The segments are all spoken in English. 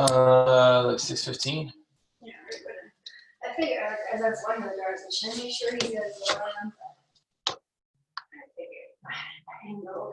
Like 6:15. Yeah, I figured as I was walking the doors, I should make sure he does I figured I know.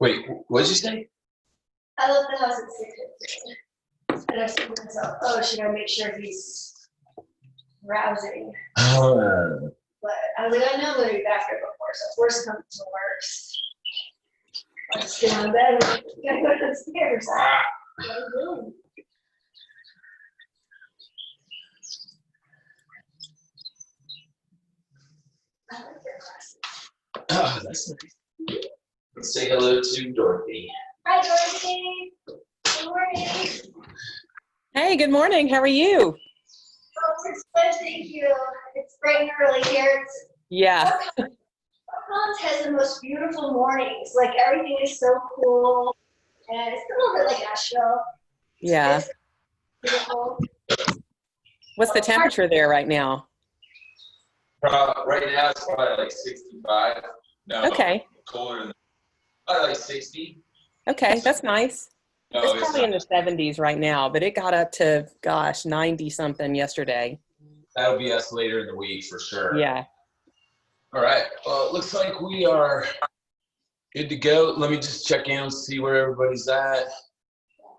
Wait, what did you say? I left the house at 6:15. And I said to myself, oh, should I make sure he's rousing? But I was like, I know I'm going to be back there before, so if worse comes to worse, I'll just get on bed and gotta go downstairs. What are you doing? I like your glasses. Oh, that's nice. Let's say hello to Dorothy. Hi, Dorothy. Good morning. Hey, good morning. How are you? Oh, it's good, thank you. It's bright and early here. Yeah. Collins has the most beautiful mornings. Like everything is so cool, and it's a little bit like Asheville. Yeah. It's beautiful. What's the temperature there right now? Right now it's probably like 65. No, Okay. colder than probably like 60. Okay, that's nice. No, It's probably in the 70s right now, but it got up to, gosh, 90 something yesterday. That'll be us later in the week for sure. Yeah. All right. Well, it looks like we are good to go. Let me just check in and see where everybody's at.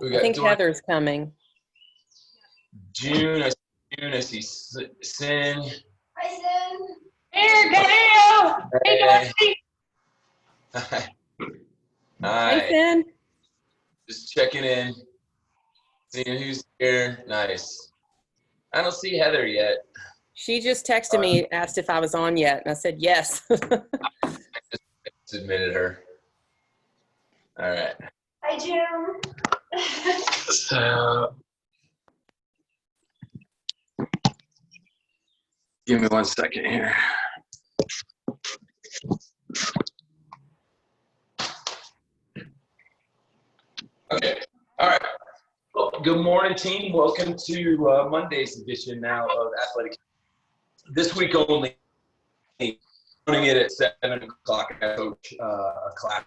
We got I think Dorothy, Heather's coming. June. I see Sin. Hi, Sin. Here, Dale! Hey, Dorothy! Hi. Hey, Finn. Just checking in, seeing who's here. Nice. I don't see Heather yet. She just texted me, asked if I was on yet, and I said yes. I just admitted her. All right. Hi, June. So, give me 1 second here. Okay. All right. Well, good morning, team. Welcome to Monday's edition now of Athletic. This week only, running it at 7 o'clock. I coach a class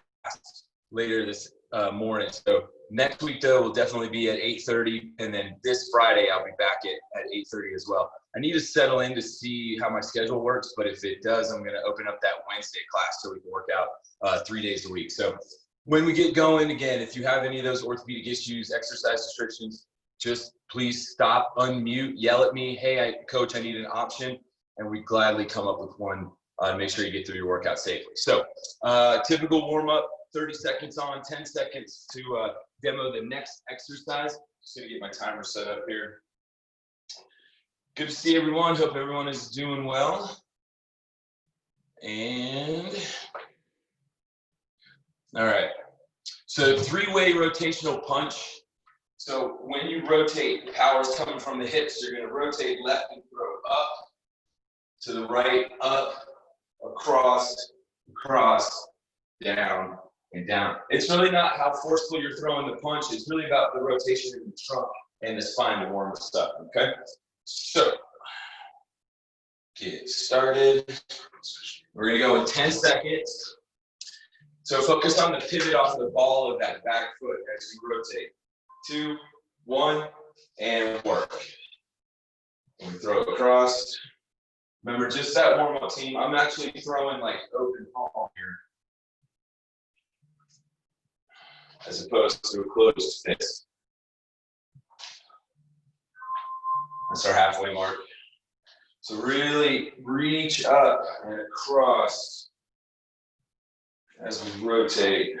later this morning. So next week, though, will definitely be at 8:30. And then this Friday, I'll be back at 8:30 as well. I need to settle in to see how my schedule works. But if it does, I'm going to open up that Wednesday class so we can work out 3 days a week. So when we get going, again, if you have any of those orthopedic issues, exercise restrictions, just please stop, unmute, yell at me. Hey, coach, I need an option. And we gladly come up with one to make sure you get through your workout safely. So typical warm-up, 30 seconds on, 10 seconds to demo the next exercise. Just gonna get my timer set up here. Good to see everyone. Hope everyone is doing well. And all right, so 3-way rotational punch. So when you rotate, the power is coming from the hips. You're gonna rotate left and throw up, to the right, up, across, down, and down. It's really not how forceful you're throwing the punch. It's really about the rotation of the trunk and the spine to warm us up, okay? So, get started. We're gonna go in 10 seconds. So focus on the pivot off the ball of that back foot as you rotate. 2, 1, and work. And we throw it across. Remember, just that warm-up team. I'm actually throwing like open palm here, as opposed to a closed fist. That's our halfway mark. So really reach up and across as we rotate.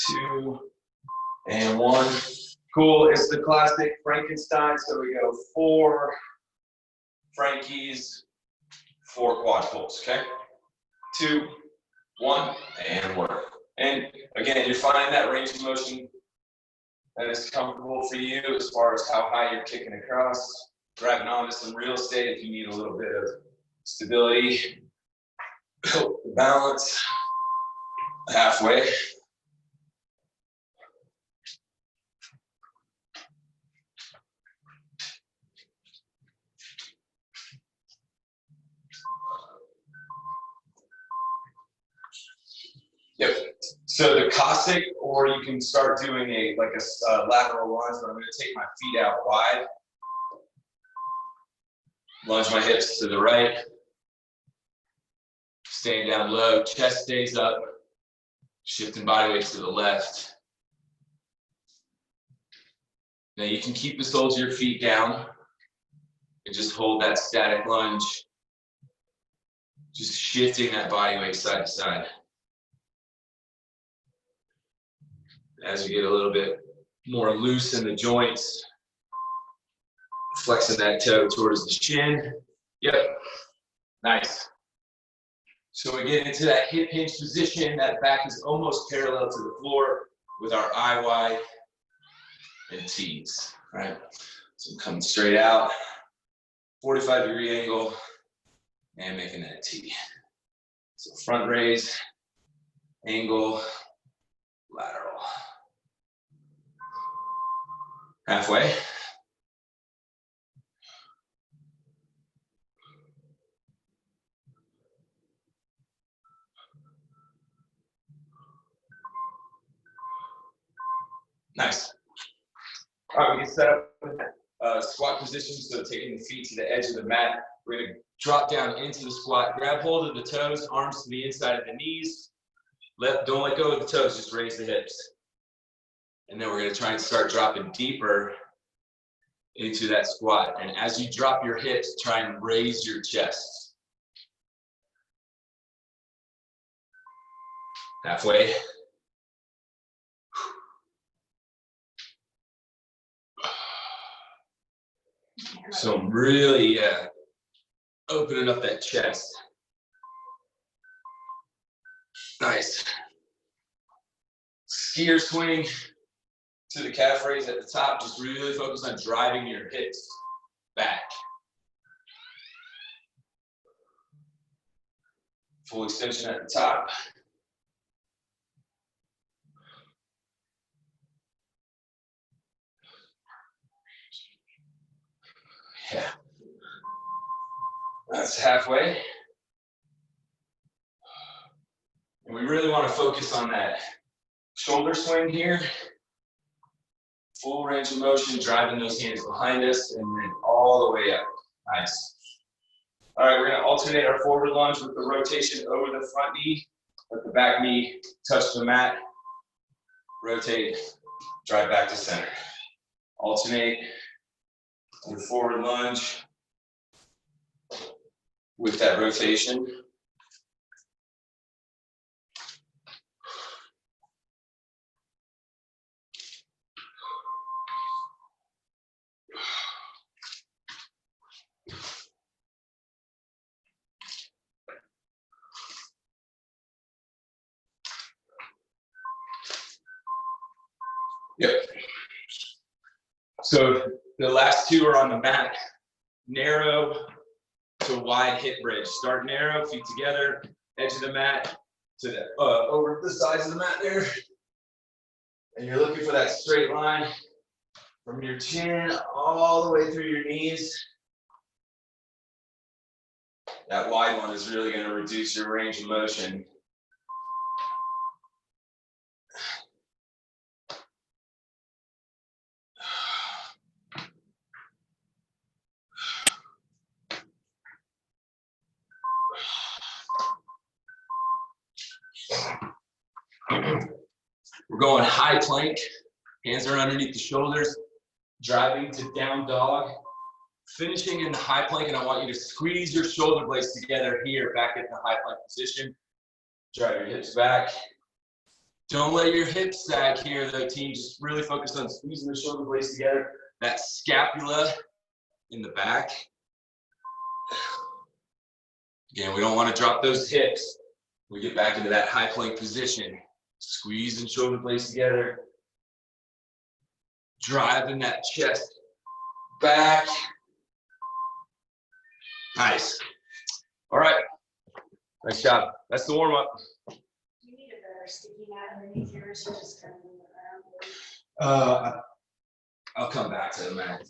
2 and 1. Cool. It's the classic Frankenstein. So we go 4 Frankies, 4 quad pulls. Okay. 2, 1, and work. And again, you're finding that range of motion that is comfortable for you as far as how high you're kicking across. grabbing onto some real estate if you need a little bit of stability. Balance. Halfway. Yep. So the Cossack, or you can start doing a lateral lunge, but I'm going to take my feet out wide. Lunge my hips to the right. Staying down low, chest stays up. Shifting body weight to the left. Now you can keep the soles of your feet down and just hold that static lunge. Just shifting that body weight side to side. As you get a little bit more loose in the joints, flexing that toe towards the shin. Yep, nice. So we get into that hip hinge position. That back is almost parallel to the floor with our eye wide and T's, right? So I'm coming straight out, 45-degree angle, and making that T. So front raise, angle, lateral. Halfway. Nice. All right, we get set up in squat position, so taking the feet to the edge of the mat. We're going to drop down into the squat, grab hold of the toes, arms to the inside of the knees. Don't let go of the toes, just raise the hips. And then we're going to try and start dropping deeper into that squat. And as you drop your hips, try and raise your chest. Halfway. So I'm really opening up that chest. Nice. Skier swing to the calf raise at the top. Just really focus on driving your hips back. Full extension at the top. Yeah. That's halfway. And we really want to focus on that shoulder swing here. Full range of motion, driving those hands behind us and then all the way up. Nice. All right, we're going to alternate our forward lunge with the rotation over the front knee. Let the back knee touch the mat. Rotate, drive back to center. Alternate your forward lunge with that rotation. Yep. So the last two are on the mat. Narrow to wide hip bridge. Start narrow, feet together, edge of the mat to the over the sides of the mat there. And you're looking for that straight line from your chin all the way through your knees. That wide one is really going to reduce your range of motion. We're going high plank. Hands are underneath the shoulders, driving to down dog. Finishing in the high plank, and I want you to squeeze your shoulder blades together here, back at the high plank position. Drive your hips back. Don't let your hips sag here, though, team. Just really focus on squeezing the shoulder blades together. That scapula in the back. Again, we don't want to drop those hips. We get back into that high plank position. Squeezing shoulder blades together. Driving that chest back. Nice. All right. Nice job. That's the warm up. Do you need a better sticky mat underneath yours or just kind of move it around? I'll come back to the mat.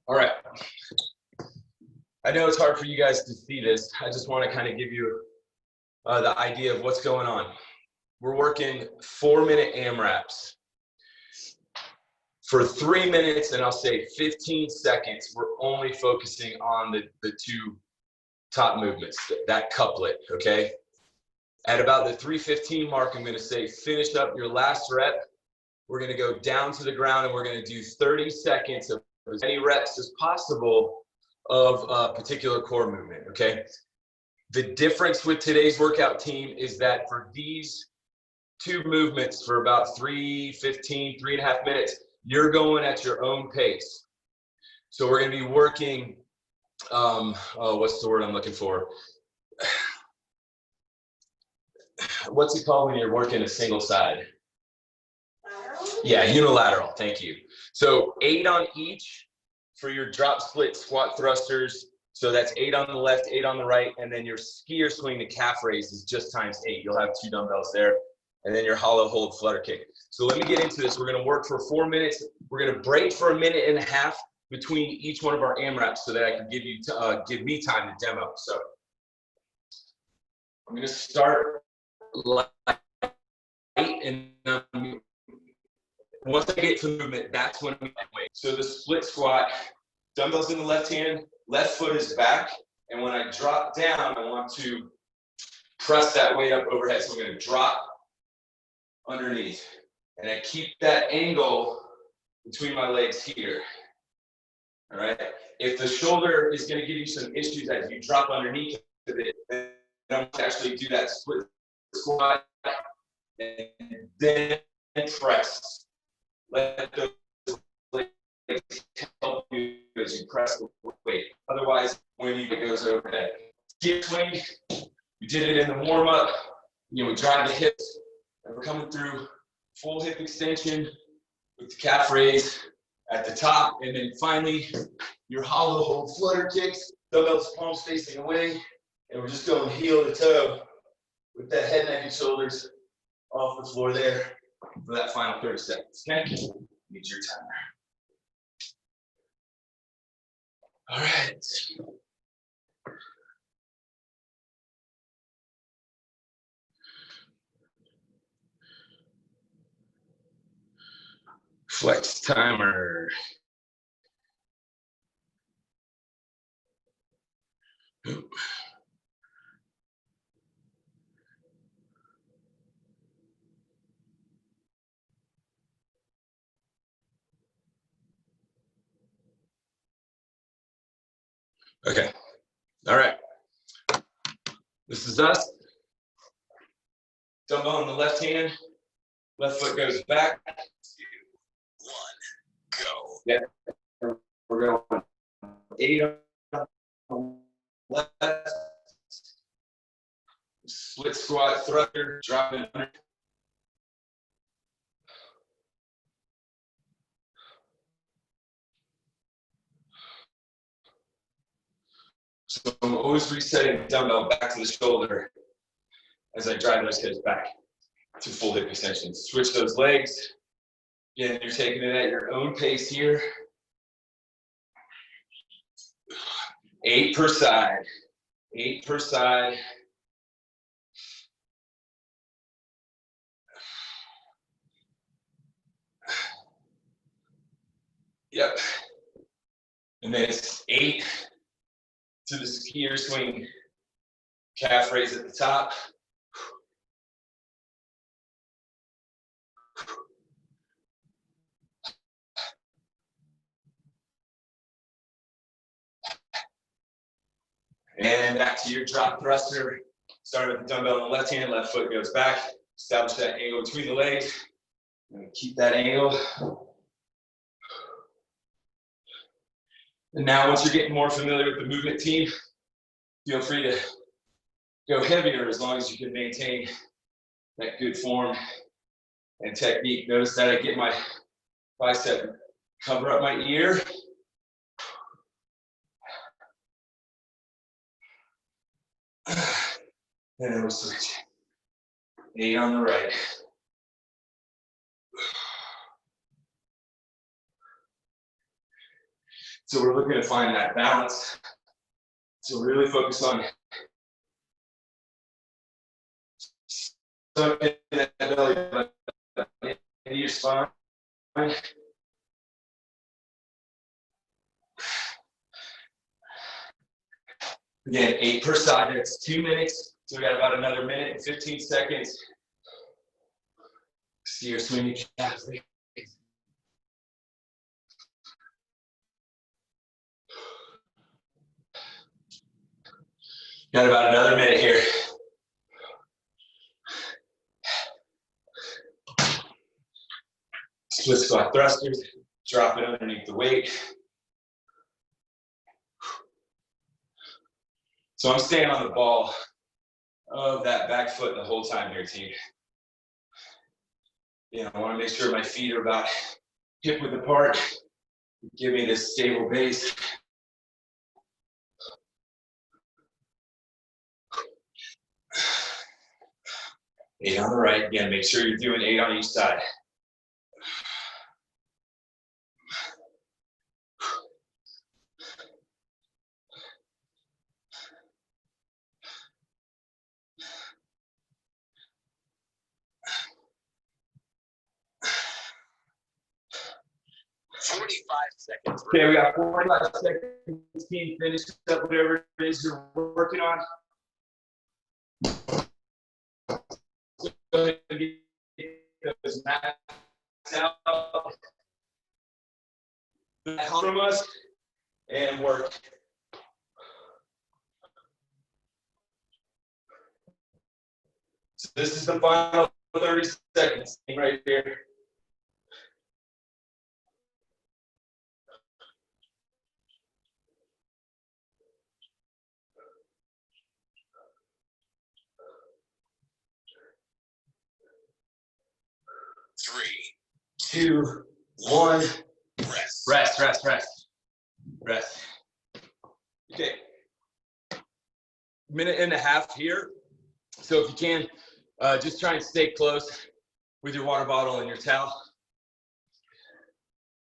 All right. I know it's hard for you guys to see this. I just want to kind of give you the idea of what's going on. We're working 4-minute AMRAPs. For 3 minutes, and I'll say 15 seconds, we're only focusing on the two top movements, that couplet, okay? At about the 3:15 mark, I'm gonna say, finish up your last rep. We're gonna go down to the ground and we're gonna do 30 seconds of as many reps as possible of a particular core movement, okay? The difference with today's workout team is that for these two movements for about 3.5 minutes, you're going at your own pace. So we're gonna be working, what's the word I'm looking for? What's it called when you're working a single side? Yeah, unilateral, thank you. So 8 on each for your drop split squat thrusters. So that's 8 on the left, 8 on the right, and then your skier swing to calf raise is just times 8. You'll have 2 dumbbells there, and then your hollow hold flutter kick. So let me get into this. We're gonna work for 4 minutes. We're gonna break for 1.5 minutes between each one of our AMRAPs so that I can give me time to demo. So I'm gonna start light, and once I get to movement, that's when I'm weight. So the split squat, dumbbells in the left hand, left foot is back, and when I drop down, I want to press that weight up overhead. So I'm gonna drop underneath, and I keep that angle between my legs here. All right. If the shoulder is going to give you some issues as you drop underneath of it, then I'm going to actually do that split squat and then press. Let those legs help you as you press the weight. Otherwise, when it goes overhead. Skier swing, we did it in the warm up. You know, we drive the hips, and we're coming through full hip extension with the calf raise at the top, and then finally your hollow hold flutter kicks, dumbbells palms facing away, and we're just going heel to toe with that head, neck, and shoulders off the floor there for that final 30 seconds. Okay? Need your timer. All right. Flex timer. Okay. All right. This is us. Dumbbell on the left hand. Left foot goes back. 2, 1, go. Yeah. We're going 8 on the left. Split squat, thruster, dropping under. So I'm always resetting the dumbbell back to the shoulder as I drive those hips back to full hip extension. Switch those legs. Again, you're taking it at your own pace here. 8 per side. 8 per side. Yep. And then it's 8 to the skier swing, calf raise at the top. And back to your drop thruster. Start with the dumbbell on the left hand, left foot goes back. Establish that angle between the legs. And keep that angle. And now once you're getting more familiar with the movement team, feel free to go heavier as long as you can maintain that good form and technique. Notice that I get my bicep, cover up my ear. And then we'll switch. 8 on the right. So we're looking to find that balance. So really focus on sucking that belly button into your spine. Again, 8 per side. That's 2 minutes. So we got about another minute and 15 seconds. See your swinging calf. Got about another minute here. Split squat thrusters. Drop it underneath the weight. So I'm staying on the ball of that back foot the whole time here, team. I want to make sure my feet are about hip width apart. Give me this stable base. Eight on the right. Again, make sure you're doing 8 on each side. Okay, we got 45 seconds. Team, finish up whatever it is you're working on. So go ahead and get those mats out from us and work. So this is the final 30 seconds right here. Three, 2, 1. Rest. Okay. Minute and a half here. So if you can, just try and stay close with your water bottle and your towel.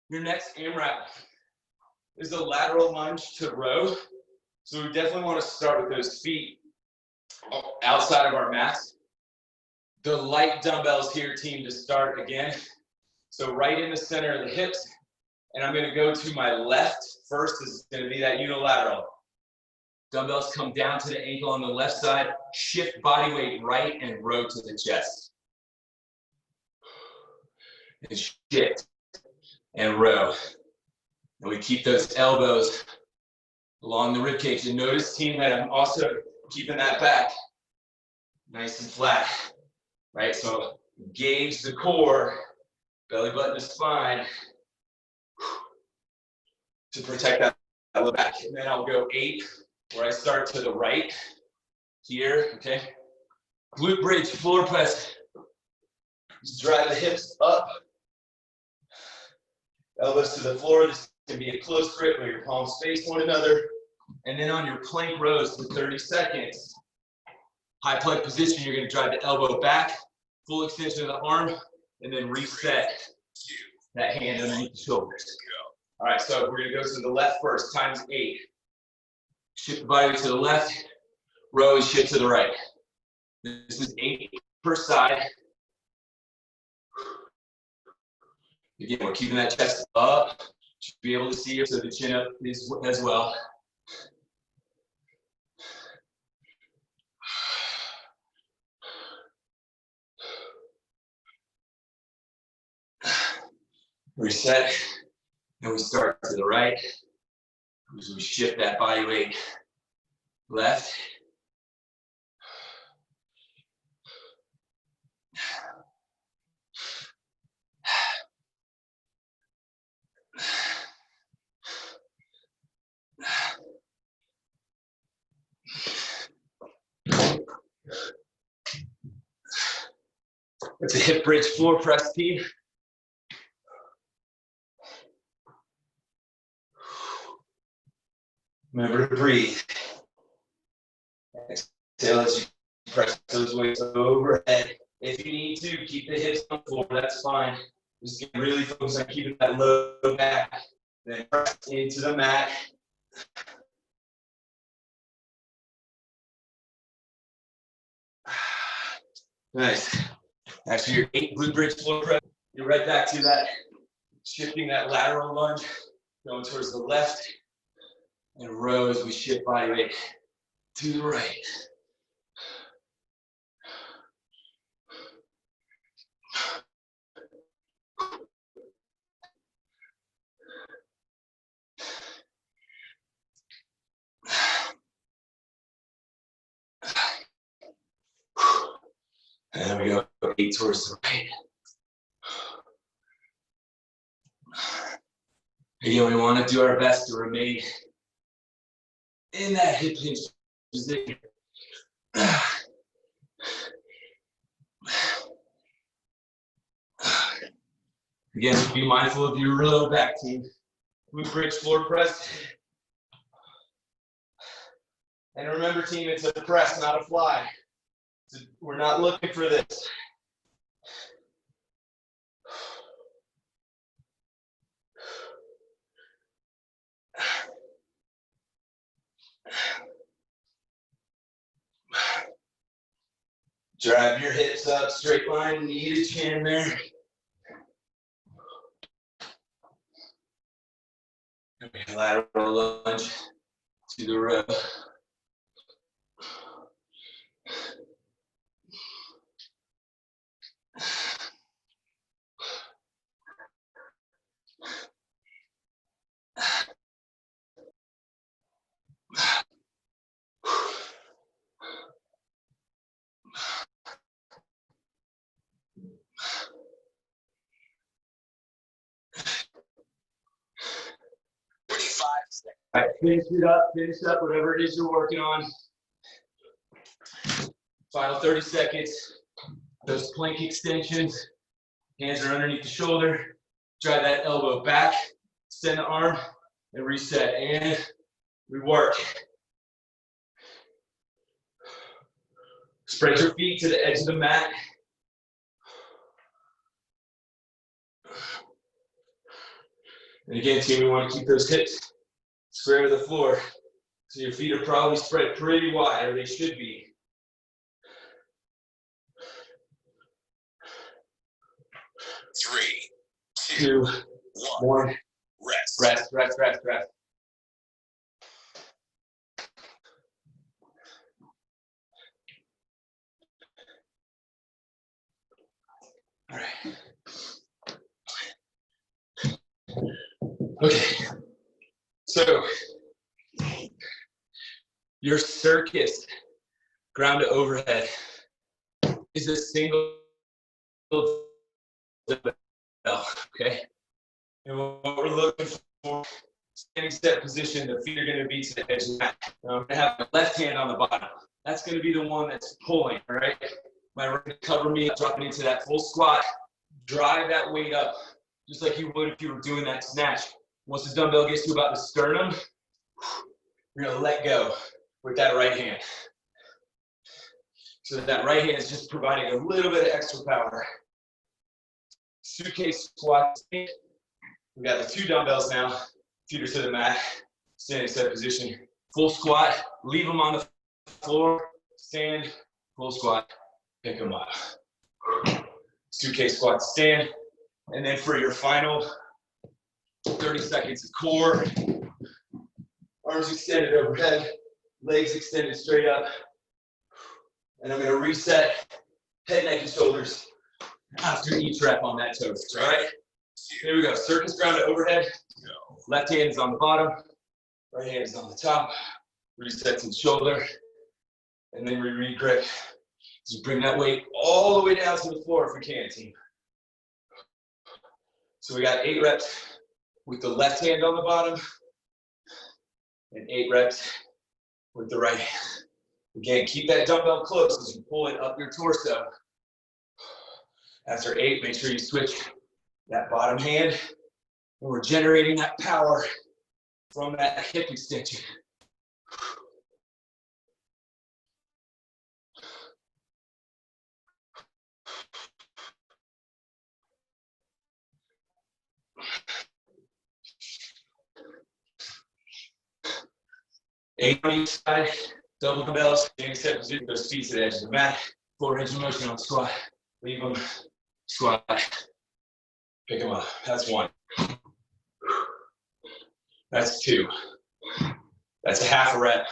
Your next AMRAP is a lateral lunge to row. So we definitely want to start with those feet outside of our mats. The light dumbbells here, team, to start again. So right in the center of the hips. And I'm going to go to my left. First is going to be that unilateral. Dumbbells come down to the ankle on the left side. Shift body weight right and row to the chest. And shift and row. And we keep those elbows along the rib cage. And notice, team, that I'm also keeping that back nice and flat. Right? So engage the core, belly button to spine, to protect that low back. And then I'll go 8, where I start to the right here, okay? Glute bridge, floor press. Just drive the hips up. Elbows to the floor. This can be a close grip where your palms face one another. And then on your plank rows for 30 seconds, high plank position, you're going to drive the elbow back, full extension of the arm, and then reset that hand underneath the shoulders. All right, so we're going to go to the left first, times 8. Shift the body to the left, row and shift to the right. This is 8 per side. Again, we're keeping that chest up. Should be able to see it so the chin up is as well. Reset, and we start to the right. As we shift that body weight left. It's a hip bridge floor press, team. Remember to breathe. Exhale as you press those weights overhead. If you need to, keep the hips on the floor, that's fine. Just get really focused on keeping that low back. Then press into the mat. Nice. After your 8 glute bridge floor press, you're right back to that, shifting that lateral lunge, going towards the left, and rows, we shift body weight to the right. And then we go 8 towards the right. Again, we want to do our best to remain in that hip hinge position. Again, be mindful of your low back, team. Glute bridge floor press. And remember, team, it's a press, not a fly. So we're not looking for this. Drive your hips up, straight line, knee to chin there. Lateral lunge to the row. All right, finish up whatever it is you're working on. Final 30 seconds. Those plank extensions. Hands are underneath the shoulder. Drive that elbow back. Extend the arm and reset. And rework. Spread your feet to the edge of the mat. And again, team, we want to keep those hips square to the floor. So your feet are probably spread pretty wide, or they should be. Three, two, one. Rest. Rest, rest, rest, rest. All right. Okay. So, your circus ground to overhead is a single dumbbell, okay? And what we're looking for, standing step position, the feet are going to be to the edge of the mat. I'm going to have my left hand on the bottom. That's going to be the one that's pulling, all right? My right cover me, dropping into that full squat. Drive that weight up, just like you would if you were doing that snatch. Once the dumbbell gets to about the sternum, you're going to let go with that right hand. So that right hand is just providing a little bit of extra power. Suitcase squat. We got the 2 dumbbells now. Feet are to the mat. Standing step position. Full squat. Leave them on the floor. Stand. Full squat. Pick them up. Suitcase squat. Stand. And then for your final 30 seconds of core. Arms extended overhead. Legs extended straight up. And I'm going to reset head, neck, and shoulders after each rep on that toast, all right? Here we go. Circus ground to overhead. Left hand is on the bottom. Right hand is on the top. Reset to the shoulder. And then we re-grip. Just bring that weight all the way down to the floor if we can, team. So we got 8 reps with the left hand on the bottom and 8 reps with the right hand. Again, keep that dumbbell close as you pull it up your torso. After 8, make sure you switch that bottom hand. And we're generating that power from that hip extension. 8 on each side, double dumbbells, except position, those feet to the edge of the mat, full range of motion on squat, leave them, squat, pick them up. That's 1. That's 2. That's a half a rep.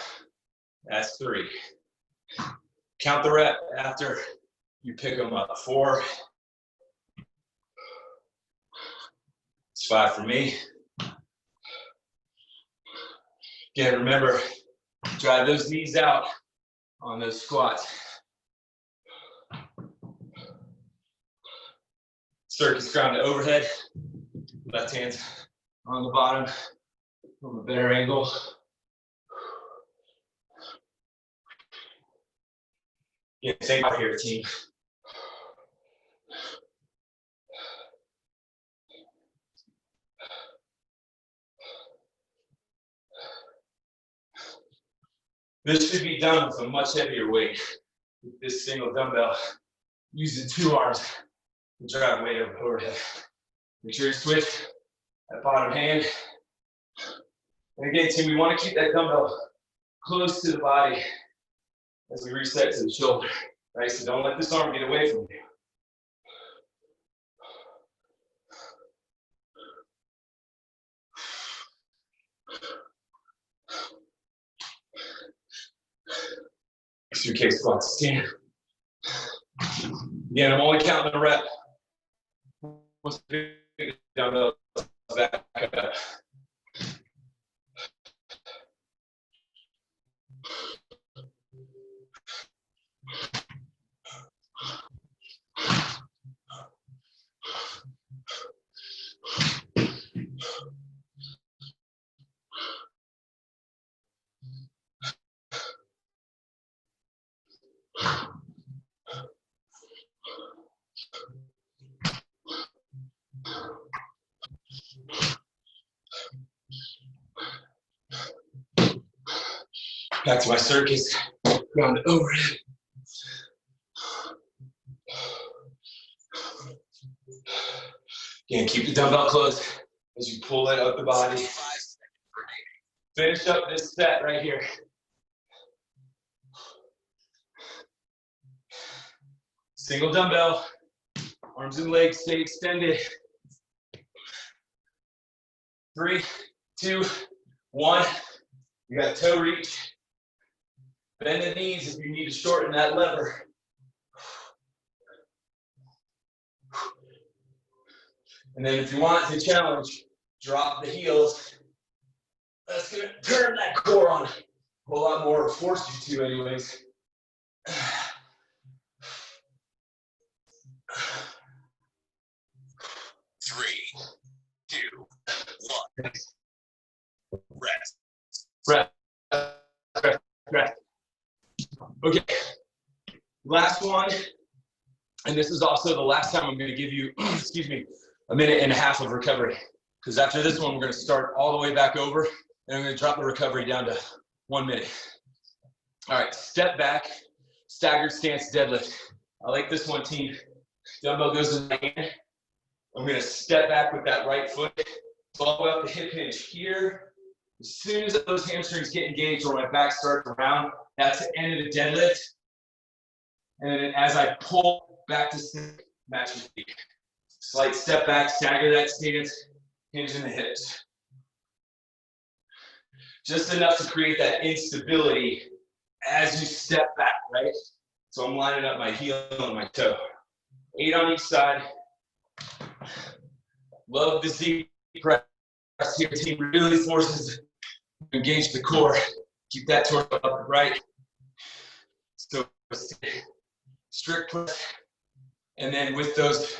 That's 3. Count the rep after you pick them up. 4. It's 5 for me. Again, remember, drive those knees out on those squats. Circus ground to overhead. Left hand's on the bottom from a better angle. Yeah, same out here, team. This should be done with a much heavier weight. With this single dumbbell, using 2 arms to drive weight overhead. Make sure you switch that bottom hand. And again, team, we want to keep that dumbbell close to the body as we reset to the shoulder, right? So don't let this arm get away from you. Suitcase squats, 10. Again, I'm only counting the rep. Once the dumbbell back up. Back to my circus, ground overhead. Again, keep the dumbbell close as you pull it up the body. Finish up this set right here. Single dumbbell, arms and legs stay extended. 3, 2, 1. You got toe reach. Bend the knees if you need to shorten that lever. And then if you want to challenge, drop the heels. That's gonna turn that core on a whole lot more, or force you to anyways. 3, 2, 1. Rest. Rest. Rest. Rest. Okay. Last one. And this is also the last time I'm going to give you, excuse me, a minute and a half of recovery. Because after this one, we're going to start all the way back over. And I'm going to drop the recovery down to 1 minute. All right. Step back. Staggered stance deadlift. I like this one, team. Dumbbell goes in my hand. I'm going to step back with that right foot. All the way up the hip hinge here. As soon as those hamstrings get engaged or my back starts around, that's the end of the deadlift. And then as I pull back to stick, match your feet. Slight step back, stagger that stance, hinge in the hips. Just enough to create that instability as you step back, right? So I'm lining up my heel and my toe. 8 on each side. Love the Z press here, team. Really forces to engage the core. Keep that torso up right. So strict press. And then with those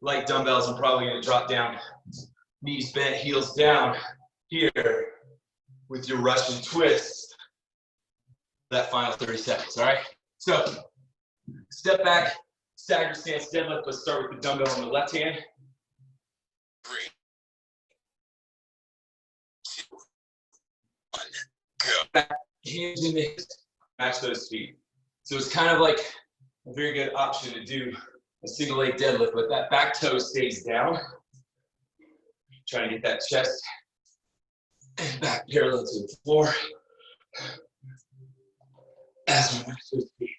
light dumbbells, I'm probably going to drop down. Knees bent, heels down here with your Russian twist. That final 30 seconds, all right? So step back, stagger stance deadlift. Let's start with the dumbbell on the left hand. 3, 2, 1, go. Back, hands in the hips, match those feet. So it's kind of like a very good option to do a single leg deadlift, but that back toe stays down. Trying to get that chest and back parallel to the floor. As we lift those feet.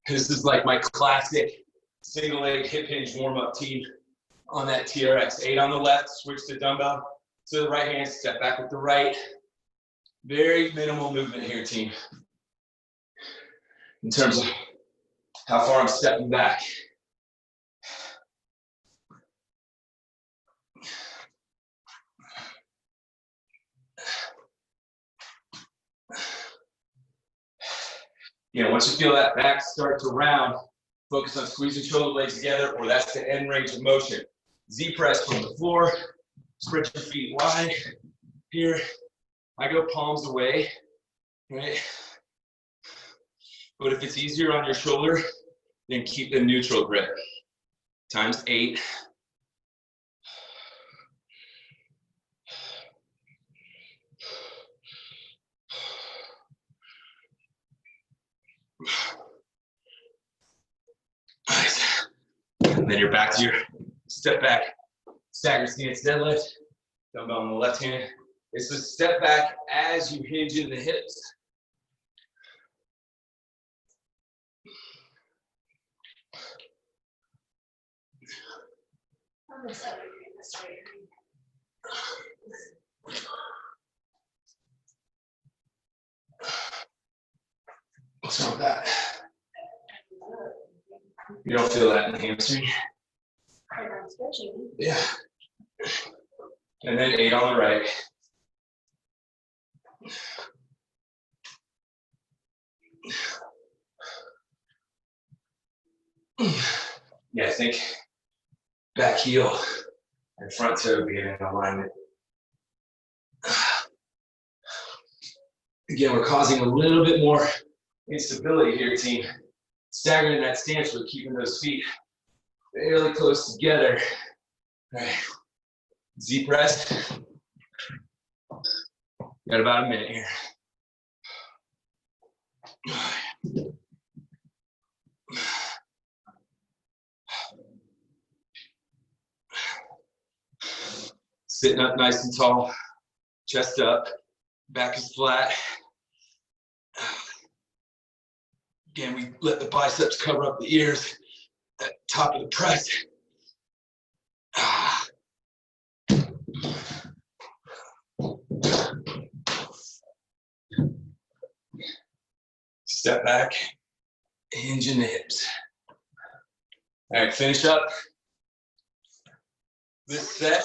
This is like my classic single leg hip hinge warm-up team on that TRX. 8 on the left, switch the dumbbell to the right hand, step back with the right. Very minimal movement here, team. In terms of how far I'm stepping back. Once you feel that back start to round, focus on squeezing shoulder blades together, or that's the end range of motion. Z press from the floor, spread your feet wide. Here, I go palms away, right? But if it's easier on your shoulder, then keep the neutral grip. Times 8. Nice. And then you're back to your step back, stagger stance deadlift, dumbbell on the left hand. It's the step back as you hinge in the hips. What's wrong with that? You don't feel that in the hamstring? Yeah. And then 8 on the right. Yeah, I think back heel and front toe being in alignment. Again, we're causing a little bit more instability here, team. Staggering that stance, but keeping those feet fairly close together. All right. Z press. Got about a minute here. Sitting up nice and tall, chest up, back is flat. Again, we let the biceps cover up the ears at the top of the press. Step back, hinge in the hips. All right, finish up this set.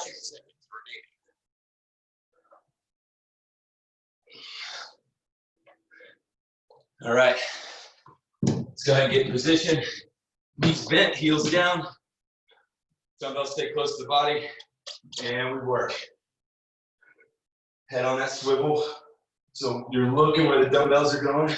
All right, let's go ahead and get in position. Knees bent, heels down. Dumbbells stay close to the body, and we work. Head on that swivel. So you're looking where the dumbbells are going.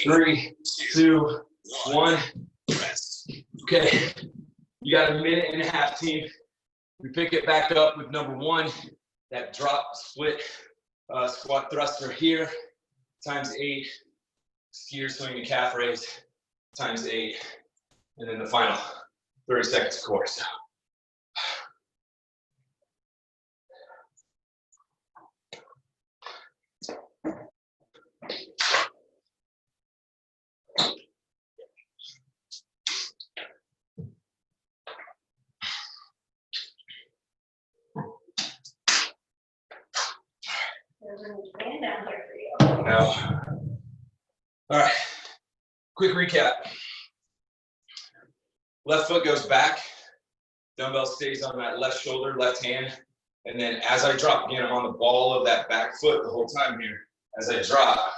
Three, two, one. Okay, you got a minute and a half, team. We pick it back up with number 1, that drop split squat thruster here, times 8, skier swing and calf raise, times 8, and then the final 30 seconds course. Now, all right, quick recap. Left foot goes back, dumbbell stays on that left shoulder, left hand, and then as I drop, again, I'm on the ball of that back foot the whole time here. As I drop,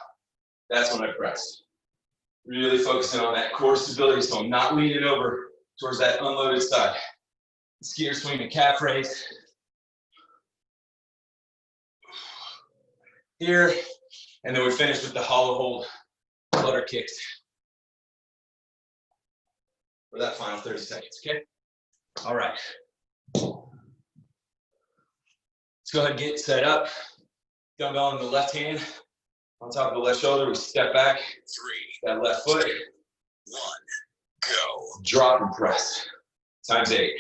that's when I press. Really focusing on that core stability, so I'm not leaning over towards that unloaded side. Skier swing to calf raise. Here, and then we finish with the hollow hold flutter kicks for that final 30 seconds, okay? All right. Let's go ahead and get set up. Dumbbell on the left hand, on top of the left shoulder. We step back. 3. That left foot. 1. Go. Drop and press. Times 8.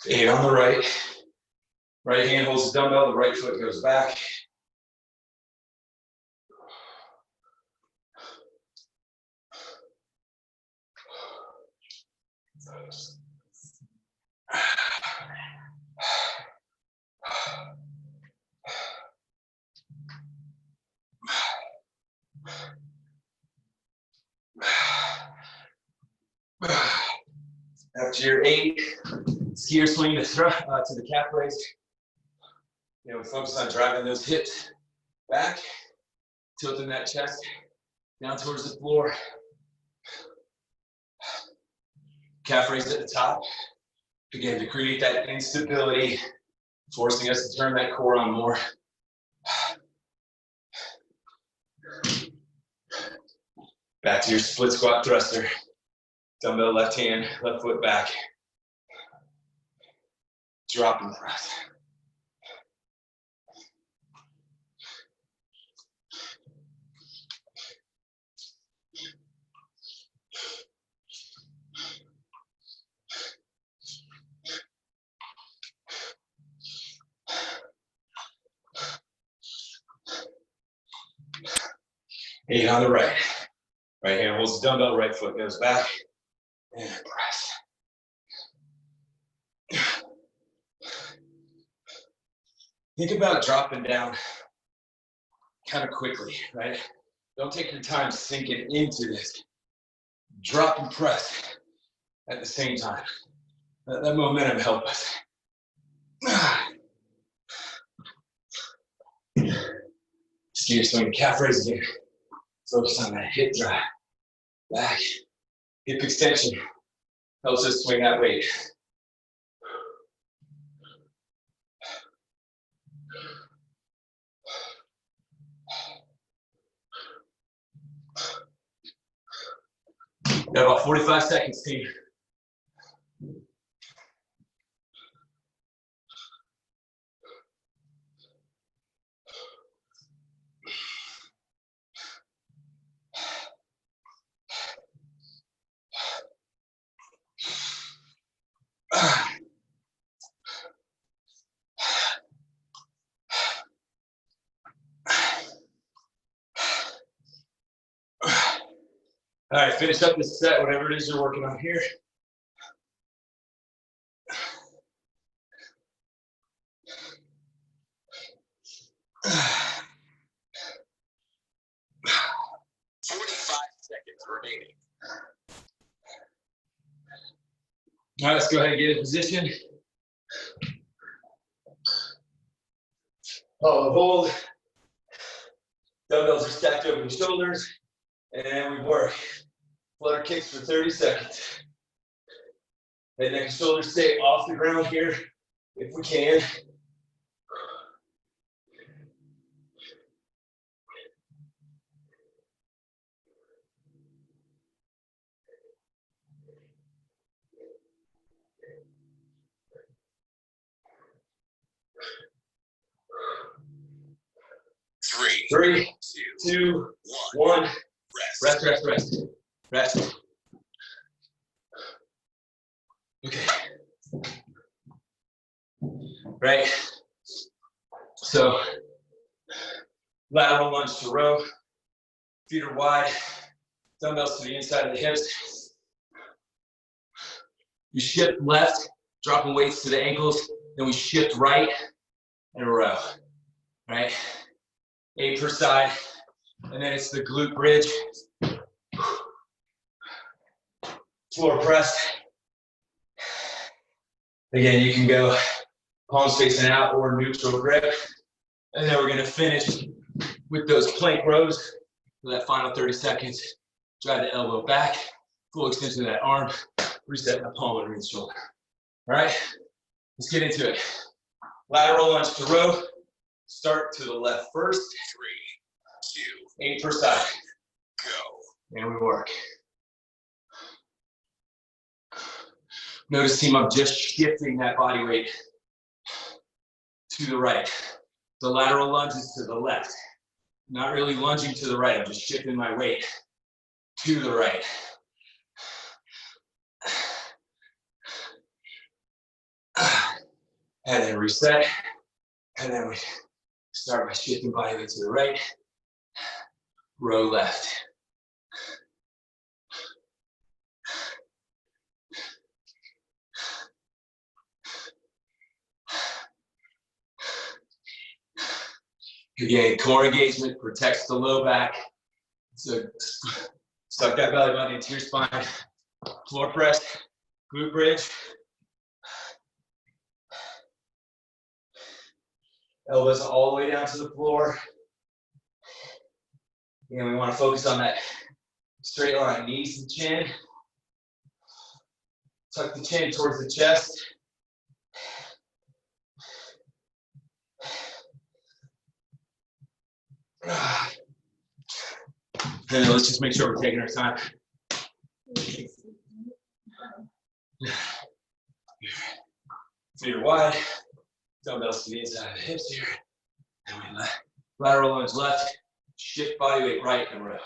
Eight on the right. Right hand holds the dumbbell, the right foot goes back. After your 8, skier swing to the calf raise. You know, focus on driving those hips back, tilting that chest down towards the floor. Calf raise at the top. Again, to create that instability, forcing us to turn that core on more. Back to your split squat thruster. Dumbbell left hand, left foot back. Drop and press. Eight on the right. Right hand holds the dumbbell, right foot goes back. And press. Think about dropping down kind of quickly, right? Don't take your time sinking into this. Drop and press at the same time. Let that momentum help us. Skier swing, calf raise again. Focus on that hip drive. Back. Hip extension. Helps us swing that weight. Got about 45 seconds, team. All right, finish up this set, whatever it is you're working on here. Remaining. All right, let's go ahead and get in position. Hold. Dumbbells are stacked over the shoulders, and we work. Flutter kicks for 30 seconds. Head, neck, and shoulders stay off the ground here if we can. Three, two, one. Rest, rest, rest. Rest. Okay. Right. So, lateral lunge to row. Feet are wide. Dumbbells to the inside of the hips. You shift left, dropping weights to the ankles. Then we shift right and row. Right. 8 per side. And then it's the glute bridge. Floor press. Again, you can go palms facing out or neutral grip. And then we're going to finish with those plank rows for that final 30 seconds. Drive the elbow back, Full extension of that arm. Reset that palm underneath the shoulder. All right, let's get into it. Lateral lunge to row. Start to the left first. 3, 2, 8 per side. Go. And we work. Notice, team, I'm just shifting that body weight to the right. The lateral lunge is to the left. Not really lunging to the right, I'm just shifting my weight to the right. And then reset. And then we start by shifting body weight to the right. Row left. Again, core engagement protects the low back. So stuck that belly button into your spine. Floor press, glute bridge. Elbows all the way down to the floor. And we want to focus on that straight line, knees to chin. Tuck the chin towards the chest. And then let's just make sure we're taking our time. Feet are wide, dumbbells to the inside of the hips here. And we lateral lunge left, shift body weight right and row.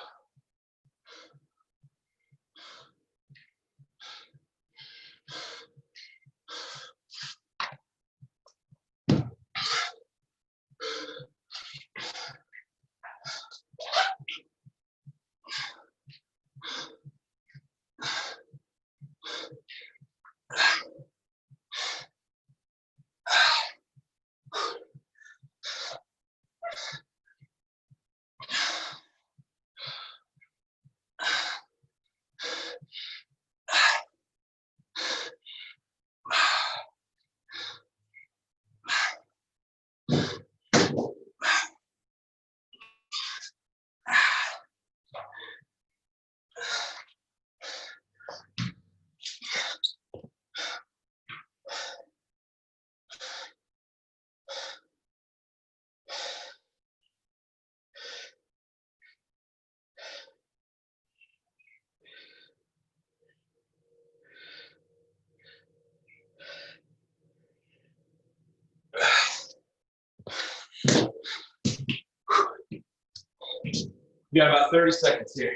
You got about 30 seconds here.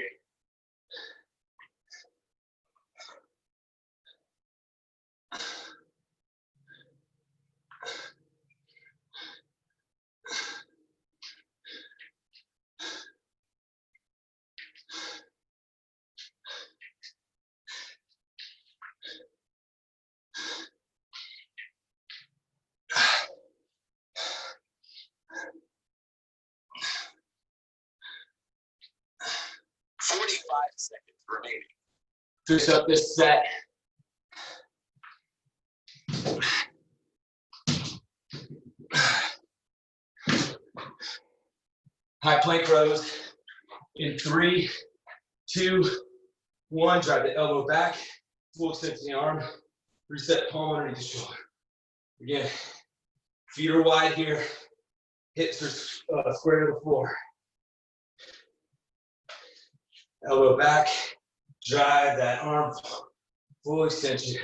Remaining. Finish up this set. High plank rows in 3, 2, 1. Drive the elbow back, full extension the arm, reset palm underneath the shoulder. Again, feet are wide here, hips are square to the floor. Elbow back, drive that arm, full extension.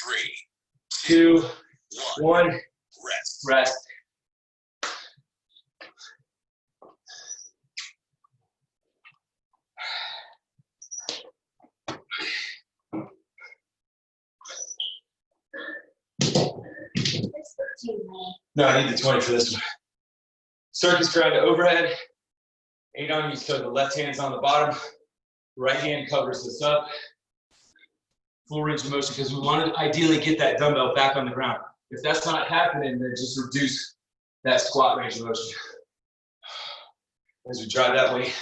3, 2, 1. Rest. No, I need the 20 for this one. Circus grind to overhead. 8 on you, so the left hand's on the bottom. Right hand covers this up. Full range of motion, because we want to ideally get that dumbbell back on the ground. If that's not happening, then just reduce that squat range of motion. As we drive that way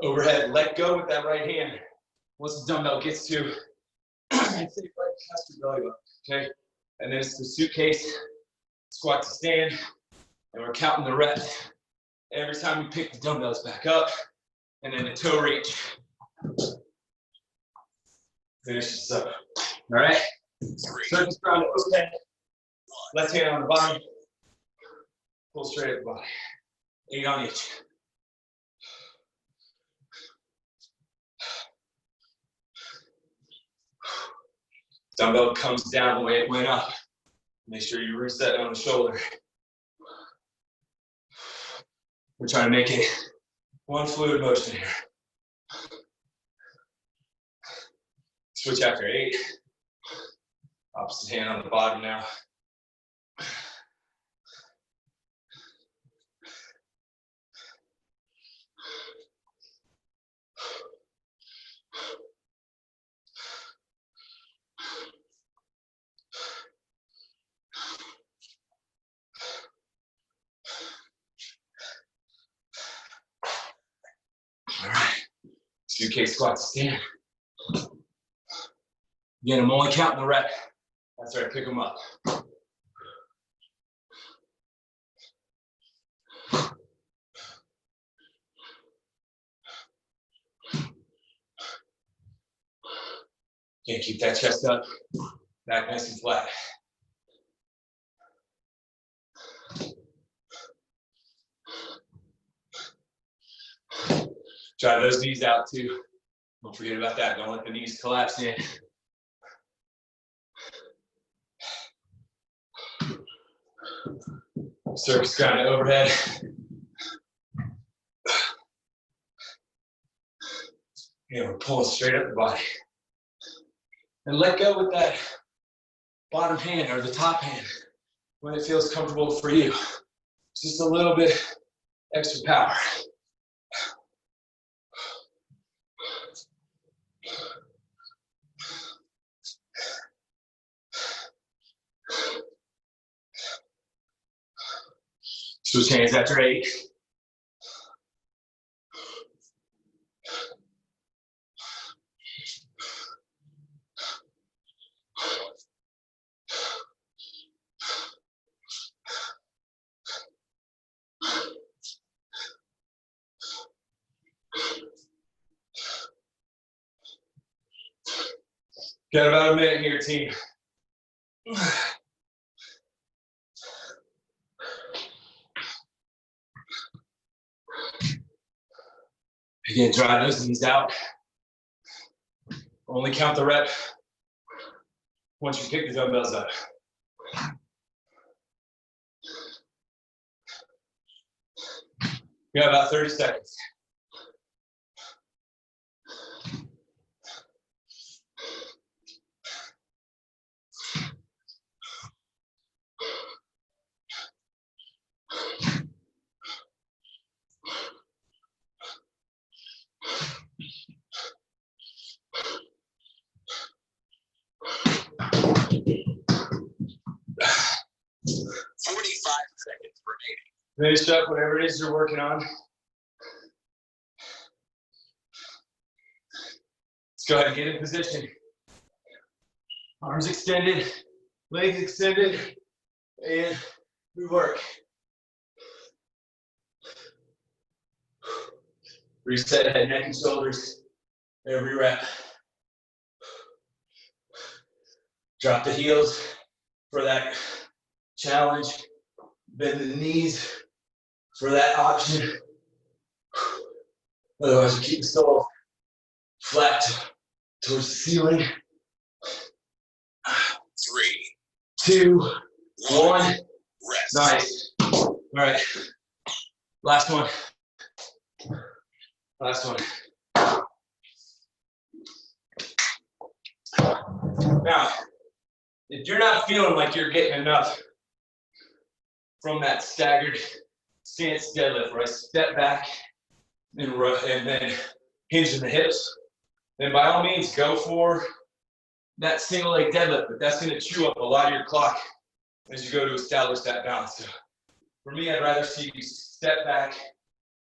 overhead, let go with that right hand. Once the dumbbell gets to, I'd say right past your belly button, okay? And then it's the suitcase, squat to stand, And we're counting the reps every time you pick the dumbbells back up, and then the toe reach. Finish this up. All right. Circus ground to overhead. Left hand on the bottom. Pull straight up the body. 8 on each. Dumbbell comes down the way it went up. Make sure you reset on the shoulder. We're trying to make it one fluid motion here. Switch after 8. Opposite hand on the bottom now. All right, suitcase squat to stand. Again, I'm only counting the rep. That's right, pick them up. Again, keep that chest up, back nice and flat. Try those knees out too. Don't forget about that. Don't let the knees collapse in. Circus ground to overhead. And we're pulling straight up the body. And let go with that bottom hand or the top hand when it feels comfortable for you. Just a little bit extra power. Switch hands after 8. Got about a minute here, team. Again, dry those knees out. Only count the rep once you pick the dumbbells up. We got about 30 seconds. Finish up whatever it is you're working on. Let's go ahead and get in position. Arms extended, legs extended, and we work. Reset head, neck, and shoulders every rep. Drop the heels for that challenge. Bend the knees for that option. Otherwise, you keep the soul flat towards the ceiling. 3, 2, 1. Rest. Nice. All right. Last one. Last one. Now, if you're not feeling like you're getting enough from that staggered stance deadlift where I step back and then hinge in the hips, then by all means go for that single leg deadlift, but that's going to chew up a lot of your clock as you go to establish that balance. So for me, I'd rather see you step back,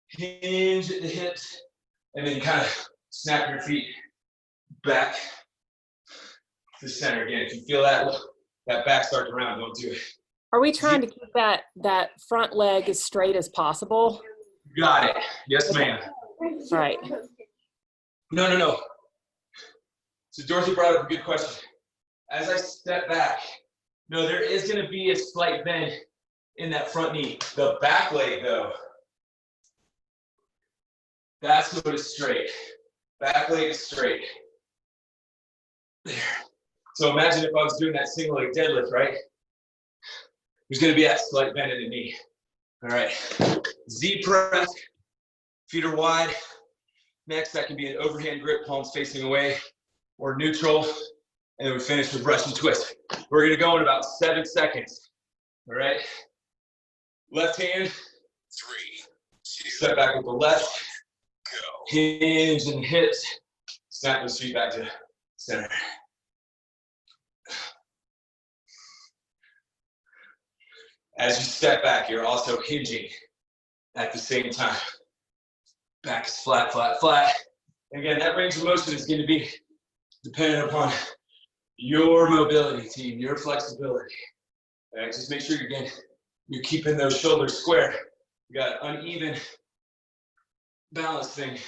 hinge at the hips, and then kind of snap your feet back to the center. Again, if you feel that back start to round, don't do it. Are we trying to keep that front leg as straight as possible? Got it. Yes, ma'am. All right. No. So Dorothy brought up a good question. As I step back, no, there is going to be a slight bend in that front knee. The back leg, though, that's what is straight. Back leg is straight. There. So imagine if I was doing that single leg deadlift, right? There's going to be that slight bend in the knee. All right. Z press, feet are wide. Next, that can be an overhand grip, palms facing away, or neutral. And then we finish with Russian twist. We're going to go in about 7 seconds. All right. Left hand. 3, 2. Step back with the left. Go. Hinge and hips. Snap those feet back to center. As you step back, you're also hinging at the same time. Back is flat, flat, flat. Again, that range of motion is going to be dependent upon your mobility, team, your flexibility. All right, just make sure you're keeping those shoulders square. You got uneven balance thing.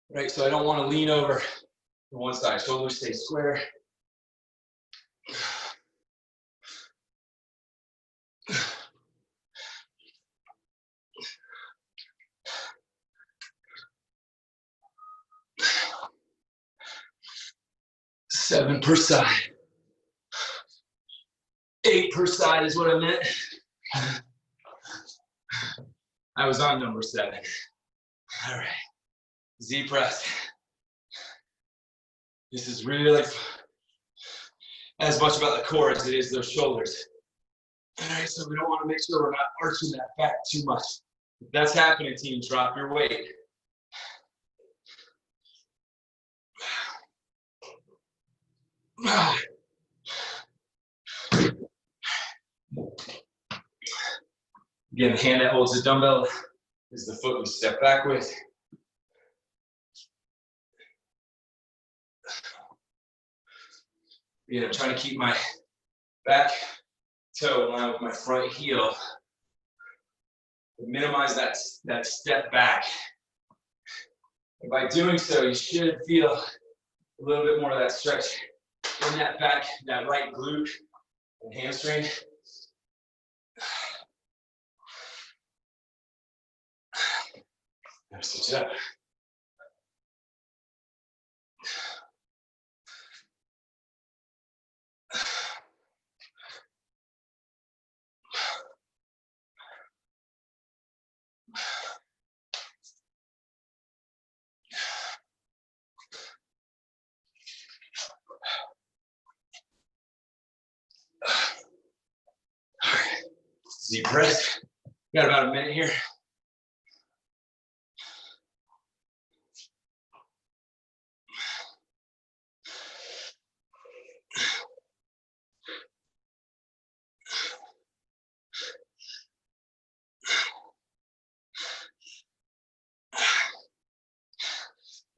Right, so I don't want to lean over to one side. Shoulders stay square. Seven per side. 8 per side is what I meant. I was on number 7. All right. Z press. This is really as much about the core as it is those shoulders. All right, so we don't want to make sure we're not arching that back too much. If that's happening, team, drop your weight. Again, the hand that holds the dumbbell is the foot we step back with. Again, I'm trying to keep my back toe in line with my front heel. Minimize that step back. And by doing so, you should feel a little bit more of that stretch in that back, that right glute and hamstring. Switch it up. All right. Z press. Got about a minute here.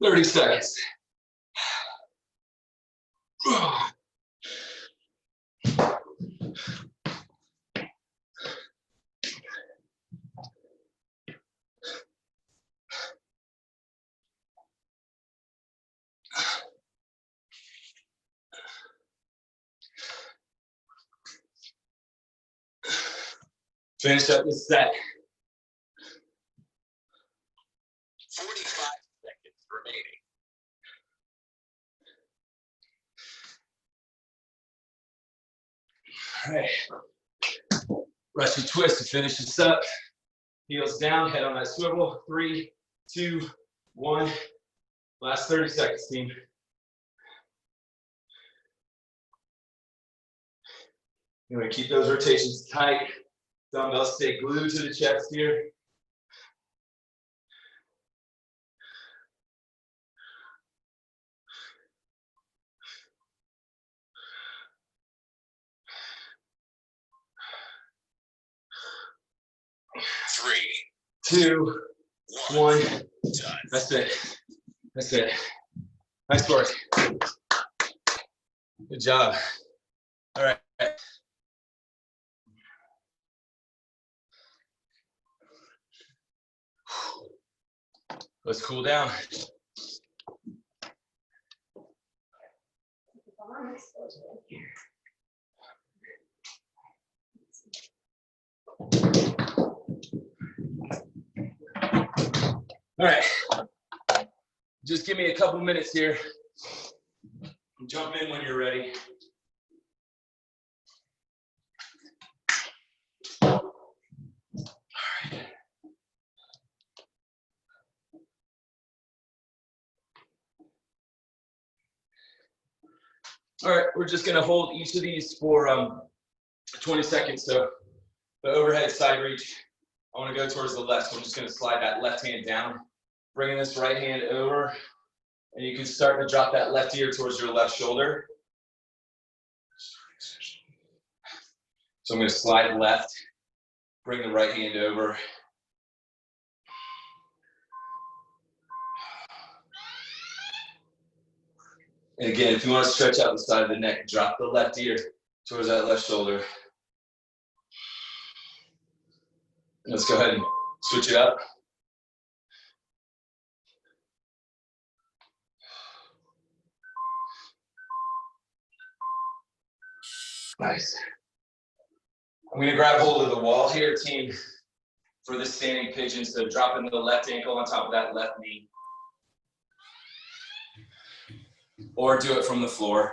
Thirty seconds. Finish up this set. 45 seconds remaining. All right. Russian twist to finish this up. Heels down, head on that swivel. 3, 2, 1. Last 30 seconds, team. You're gonna keep those rotations tight. Dumbbells stay glued to the chest here. Three, 2, 1. That's it. That's it. Nice work. Good job. All right. Let's cool down. All right, just give me a couple minutes here. Jump in when you're ready. All right, we're just gonna hold each of these for 20 seconds. So the overhead side reach, I wanna go towards the left, so I'm just gonna slide that left hand down, bringing this right hand over, and you can start to drop that left ear towards your left shoulder. So I'm gonna slide left, bring the right hand over. And again, if you want to stretch out the side of the neck, drop the left ear towards that left shoulder. Let's go ahead and switch it up. Nice. I'm going to grab hold of the wall here, team, for this standing pigeon. So dropping the left ankle on top of that left knee. Or do it from the floor.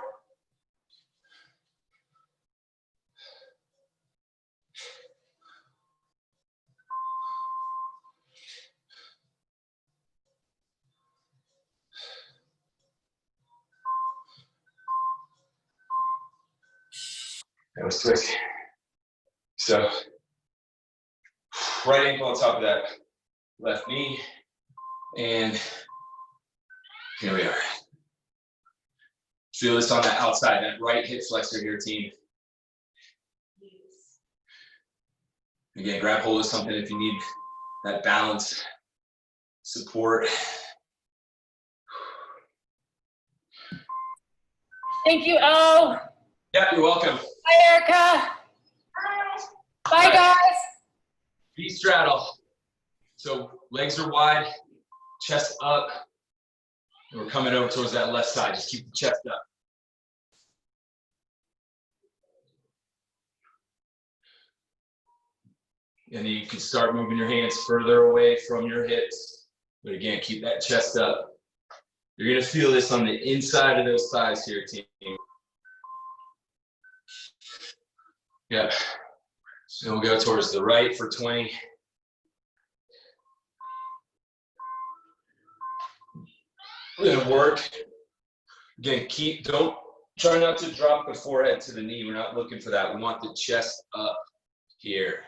That was switch. So right ankle on top of that left knee. And here we are. Feel this on that outside, that right hip flexor here, team. Again, grab hold of something if you need that balance, support. Thank you, O. Yeah, you're welcome. Bye, Erica. Bye, guys. V-straddle. So legs are wide, chest up. And we're coming over towards that left side. Just keep the chest up. And then you can start moving your hands further away from your hips. But again, keep that chest up. You're gonna feel this on the inside of those thighs here, team. Yeah. So we'll go towards the right for 20. We're gonna work. Again, try not to drop the forehead to the knee. We're not looking for that. We want the chest up here.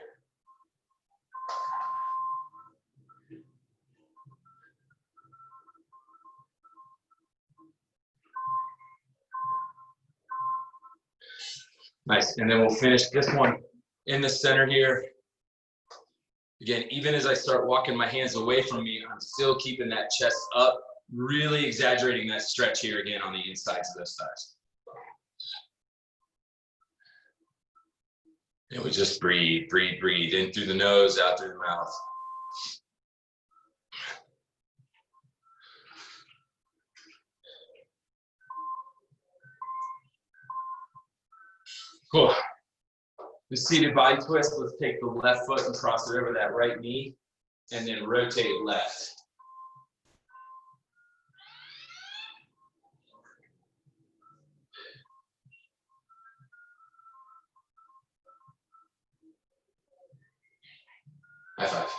Nice, and then we'll finish this one in the center here. Again, even as I start walking my hands away from me, I'm still keeping that chest up, really exaggerating that stretch here again on the insides of those thighs. And we just breathe, breathe, breathe, in through the nose, out through the mouth. Cool. The seated body twist, let's take the left foot and cross it over that right knee, and then rotate left. High five.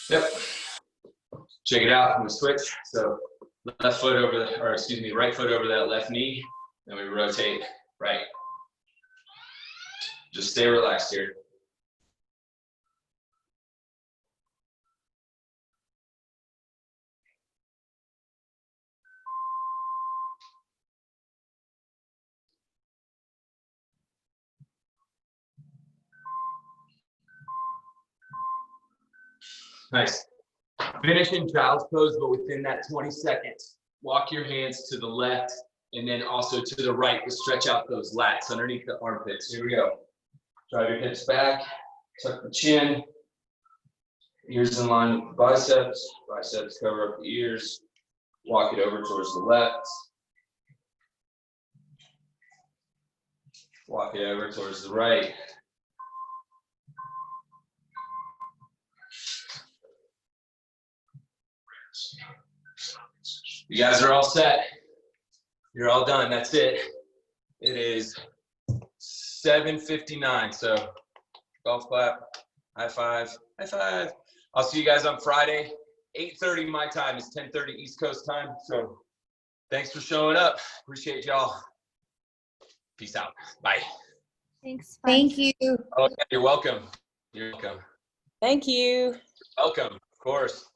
Yep. Check it out. I'm gonna switch. So left foot over the, or excuse me, right foot over that left knee. Then we rotate right. Just stay relaxed here. Nice. Finish in child's pose, but within that 20 seconds, walk your hands to the left And then also to the right to stretch out those lats underneath the armpits. Here we go. Drive your hips back, tuck the chin. Ears in line with the biceps. Biceps cover up the ears. Walk it over towards the left. Walk it over towards the right. You guys are all set. You're all done. That's it. It is 7:59. So golf clap, high five, high five. I'll see you guys on Friday. 8:30 my time is 10:30 East Coast time. So thanks for showing up. Appreciate y'all. Peace out. Bye. Thanks. Thank you. Oh, you're welcome. You're welcome. Thank you. Welcome, of course.